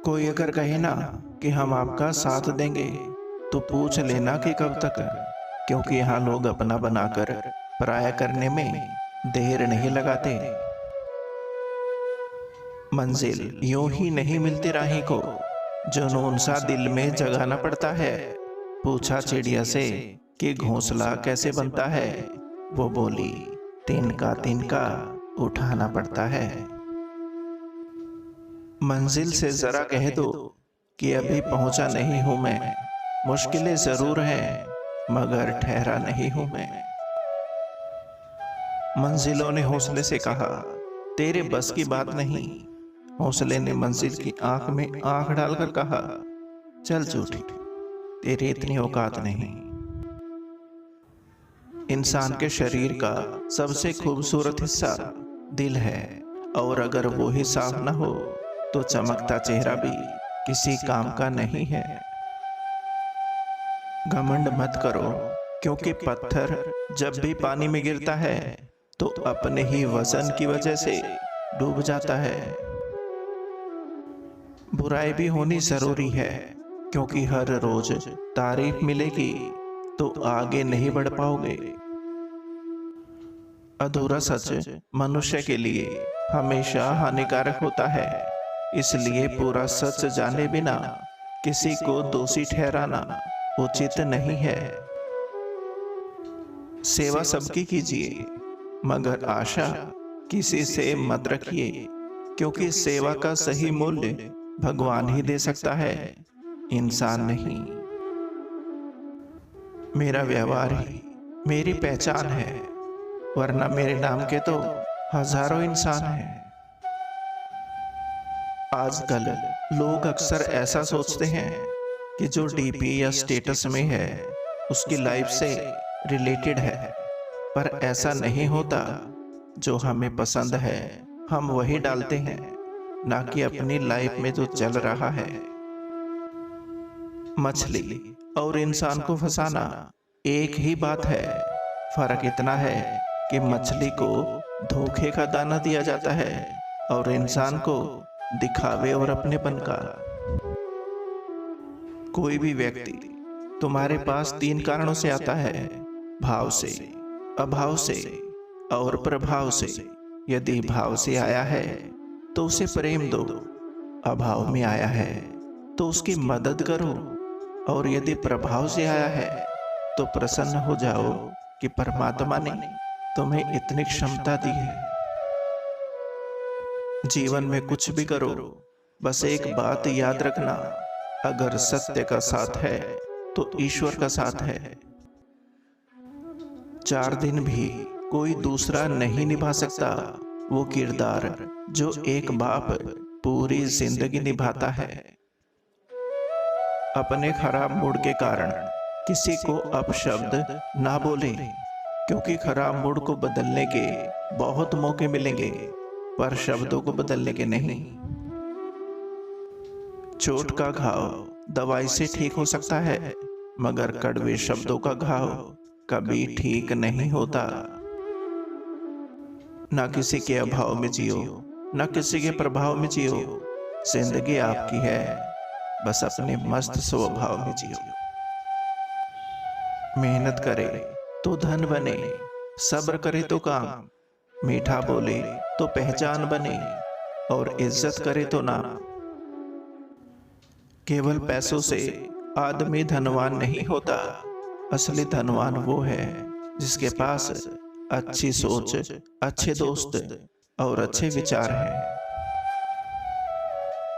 कोई अगर कहे ना कि हम आपका साथ देंगे, तो पूछ लेना कि कब तक। क्योंकि यहाँ लोग अपना बनाकर पराया करने में देर नहीं लगाते। मंजिल यूं ही नहीं मिलती राही को, जुनून सा दिल में जगाना पड़ता है। पूछा चिड़िया से कि घोंसला कैसे बनता है, वो बोली तिनका तिनका उठाना पड़ता है। मंजिल से जरा कह दो कि अभी पहुंचा नहीं हूं मैं, मुश्किलें जरूर हैं मगर ठहरा नहीं हूं मैं। मंजिलों ने हौसले से कहा तेरे बस की बात नहीं। हौसले ने मंजिल की आंख में आंख डालकर कहा चल झूठी, तेरी इतनी औकात नहीं। इंसान के शरीर का सबसे खूबसूरत हिस्सा दिल है, और अगर वो ही साफ न हो तो चमकता चेहरा भी किसी काम का नहीं है। घमंड मत करो, क्योंकि पत्थर जब भी पानी में गिरता है तो अपने ही वजन की वजह से डूब जाता है। बुराई भी होनी जरूरी है, क्योंकि हर रोज तारीफ मिलेगी तो आगे नहीं बढ़ पाओगे। अधूरा सच मनुष्य के लिए हमेशा हानिकारक होता है, इसलिए पूरा सच जाने बिना किसी को दोषी ठहराना उचित नहीं है। सेवा सबकी कीजिए, मगर आशा किसी से मत रखिए, क्योंकि सेवा का सही मूल्य भगवान ही दे सकता है, इंसान नहीं। मेरा व्यवहार ही मेरी पहचान है, वरना मेरे नाम के तो हजारों इंसान हैं। आजकल लोग अक्सर ऐसा सोचते हैं कि जो डीपी या स्टेटस में है उसकी लाइफ से रिलेटेड है, पर ऐसा नहीं होता। जो हमें पसंद है हम वही डालते हैं, ना कि अपनी लाइफ में जो चल रहा है। मछली और इंसान को फंसाना एक ही बात है, फर्क इतना है कि मछली को धोखे का दाना दिया जाता है और इंसान को दिखावे और अपनेपन का। कोई भी व्यक्ति तुम्हारे पास 3 कारणों से आता है, भाव से, अभाव से और प्रभाव से। यदि भाव से आया है तो उसे प्रेम दो, अभाव में आया है तो उसकी मदद करो, और यदि प्रभाव से आया है तो प्रसन्न हो जाओ कि परमात्मा ने तुम्हें इतनी क्षमता दी है। जीवन में कुछ भी करो, बस एक बात याद रखना, अगर सत्य का साथ है तो ईश्वर का साथ है। 4 दिन भी कोई दूसरा नहीं निभा सकता वो किरदार जो एक बाप पूरी जिंदगी निभाता है। अपने खराब मूड के कारण किसी को अपशब्द ना बोले, क्योंकि खराब मूड को बदलने के बहुत मौके मिलेंगे, पर शब्दों को बदलने के नहीं। चोट का घाव दवाई से ठीक हो सकता है, मगर कड़वे शब्दों का घाव कभी ठीक नहीं होता। ना किसी के अभाव में जियो, ना किसी के प्रभाव में जियो। जिंदगी आपकी है, बस अपने मस्त स्वभाव में जियो। मेहनत करे तो धन बने, सब्र करे तो काम, मीठा बोले तो पहचान बने, और इज्जत करे तो नाम। केवल पैसों से आदमी धनवान नहीं होता, असली धनवान वो है जिसके पास अच्छी सोच, अच्छे दोस्त और अच्छे विचार हैं।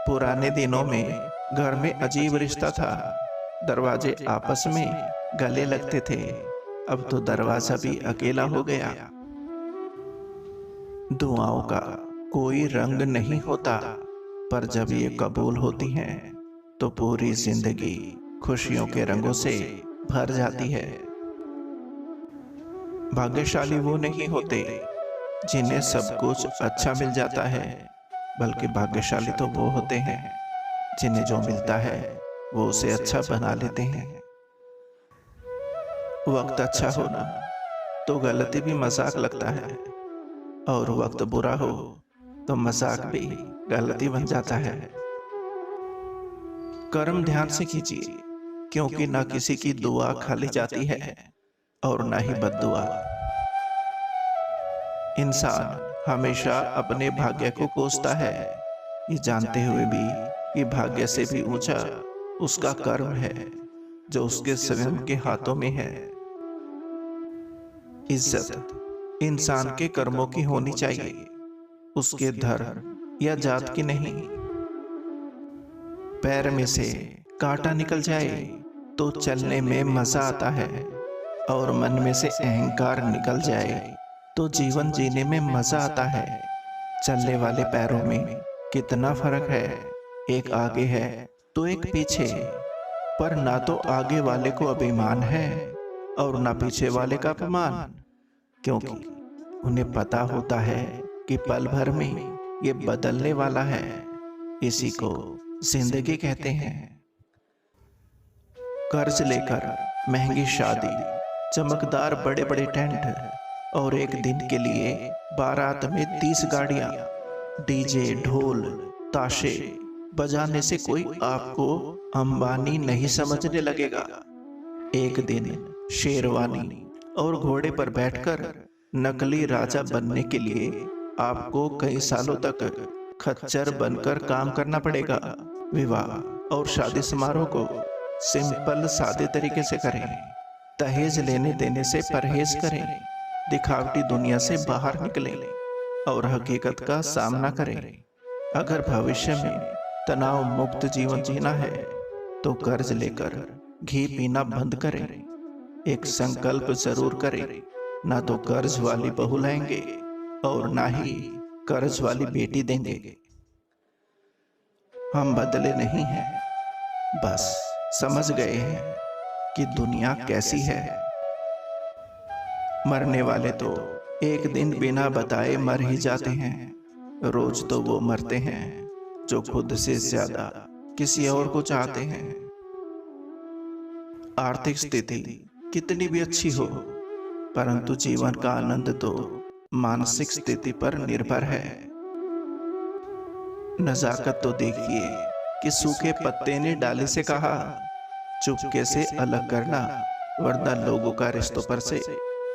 पुराने दिनों में घर में अजीब रिश्ता था, दरवाजे आपस में गले लगते थे, अब तो दरवाजा भी अकेला हो गया। दुआओं का कोई रंग नहीं होता, पर जब ये कबूल होती हैं तो पूरी जिंदगी खुशियों के रंगों से भर जाती है। भाग्यशाली वो नहीं होते जिन्हें सब कुछ अच्छा मिल जाता है, बल्कि भाग्यशाली तो वो होते हैं जिन्हें जो मिलता है वो उसे अच्छा बना लेते हैं। वक्त अच्छा होना तो गलती भी मजाक लगता है, और वक्त बुरा हो तो मजाक भी गलती बन जाता है। कर्म ध्यान से कीजिए, क्योंकि ना किसी की दुआ खाली जाती है और ना ही बद्दुआ। इंसान हमेशा अपने भाग्य को कोसता है, ये जानते हुए भी कि भाग्य से भी ऊंचा उसका कर्म है जो उसके स्वयं के हाथों में है। इज्जत इंसान के कर्मों की होनी चाहिए, उसके धर्म या जात की नहीं। पैर में से कांटा निकल जाए तो चलने में मजा आता है, और मन में से अहंकार निकल जाए तो जीवन जीने में मजा आता है। चलने वाले पैरों में कितना फर्क है, एक आगे है तो एक पीछे, पर ना तो आगे वाले को अभिमान है और ना पीछे वाले का अपमान, क्योंकि उन्हें पता होता है कि पल भर में ये बदलने वाला है। इसी को जिंदगी कहते हैं। कर्ज लेकर महंगी शादी, चमकदार बड़े बड़े टेंट और एक दिन के लिए बारात में 30 गाड़ियां, डीजे ढोल ताशे बजाने से कोई आपको अंबानी नहीं समझने लगेगा। एक दिन शेरवानी और घोड़े पर बैठकर नकली राजा बनने के लिए आपको कई सालों तक खच्चर बनकर काम करना पड़ेगा। विवाह और शादी समारोह को सिंपल सादे तरीके से करें, दहेज लेने देने से परहेज करें, दिखावटी दुनिया से बाहर निकलें और हकीकत का सामना करें। अगर भविष्य में तनाव मुक्त जीवन जीना है तो कर्ज लेकर घी पीना बंद करें। एक संकल्प जरूर करें, ना तो कर्ज वाली बहू लाएंगे और ना ही कर्ज वाली बेटी देंगे। हम बदले नहीं हैं, बस समझ गए हैं कि दुनिया कैसी है। मरने वाले तो एक दिन बिना बताए मर ही जाते हैं, रोज तो वो मरते हैं जो खुद से ज्यादा किसी और को चाहते हैं। आर्थिक स्थिति कितनी भी अच्छी हो, परंतु जीवन का आनंद तो मानसिक स्थिति पर निर्भर है। नजाकत तो देखिए कि सूखे पत्ते ने डाली से कहा, चुपके से अलग करना, वरना लोगों का रिश्तों पर से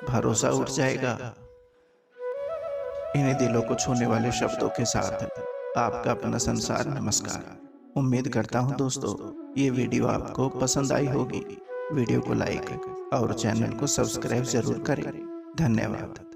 भरोसा उठ जाएगा। इन्हीं दिलों को छूने वाले शब्दों के साथ आपका अपना संसार नमस्कार। उम्मीद करता हूं दोस्तों ये वीडियो आपको पसंद आई होगी। वीडियो को लाइक और चैनल को सब्सक्राइब जरूर करें। धन्यवाद।